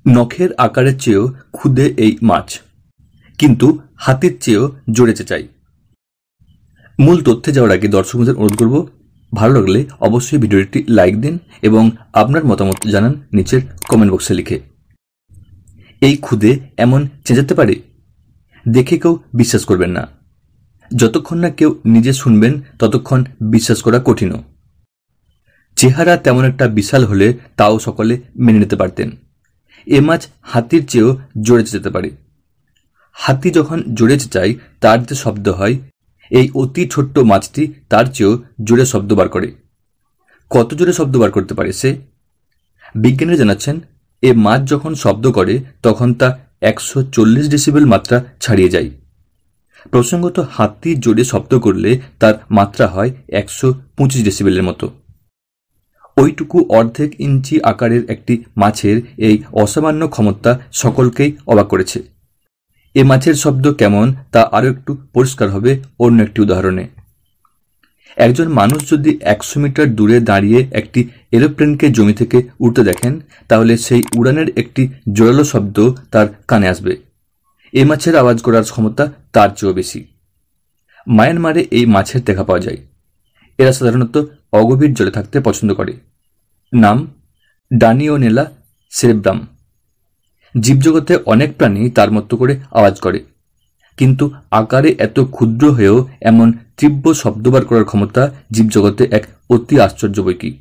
নখের আকারের চেয়েও ক্ষুদে এই মাছ, কিন্তু হাতির চেয়েও জোরে চেঁচায়। মূল তথ্যে যাওয়ার আগে দর্শক বন্ধুদের অনুরোধ করব, ভালো লাগলে অবশ্যই ভিডিওটি লাইক দিন এবং আপনার মতামত জানান নিচের কমেন্ট বক্সে লিখে। এই ক্ষুদে এমন চেঁচাতে পারে, দেখে কেউ বিশ্বাস করবেন না। যতক্ষণ না কেউ নিজে শুনবেন ততক্ষণ বিশ্বাস করা কঠিন। চেহারা তেমন একটা বিশাল হলে তাও সকলে মেনে নিতে পারতেন। এ মাছ হাতির চেয়েও জোরে চেঁচাতে পারে। হাতি যখন জোরে চেঁচায় তার যে শব্দ হয়, এই অতি ছোট্ট মাছটি তার চেয়েও জোরে শব্দ বার করে। কত জোরে শব্দ বার করতে পারে সে? বিজ্ঞানীরা জানাচ্ছেন, এ মাছ যখন শব্দ করে তখন তা 140 ডেসিবেল মাত্রা ছাড়িয়ে যায়। প্রসঙ্গত, হাতি জোরে শব্দ করলে তার মাত্রা হয় 125 ডেসিবেলের মতো। ওইটুকু অর্ধেক ইঞ্চি আকারের একটি মাছের এই অসামান্য ক্ষমতা সকলকেই অবাক করেছে। এ মাছের শব্দ কেমন তা আরও একটু পরিষ্কার হবে অন্য একটি উদাহরণে। একজন মানুষ যদি 100 মিটার দূরে দাঁড়িয়ে একটি এরোপ্লেনকে জমি থেকে উড়তে দেখেন, তাহলে সেই উড়ানের একটি জোরালো শব্দ তার কানে আসবে। এ মাছের আওয়াজ করার ক্ষমতা তার চেয়েও বেশি। মায়ানমারে এই মাছের দেখা পাওয়া যায়। এরা সাধারণত অগভীর জলে থাকতে পছন্দ করে। নাম ডানিওনেলা সেরেব্রাম। জীবজগতে অনেক প্রাণী তার মতো করে আওয়াজ করে, কিন্তু আকারে এত ক্ষুদ্র হয়েও এমন তীব্র শব্দ বার করার ক্ষমতা জীবজগতে এক অতি আশ্চর্য বৈকি।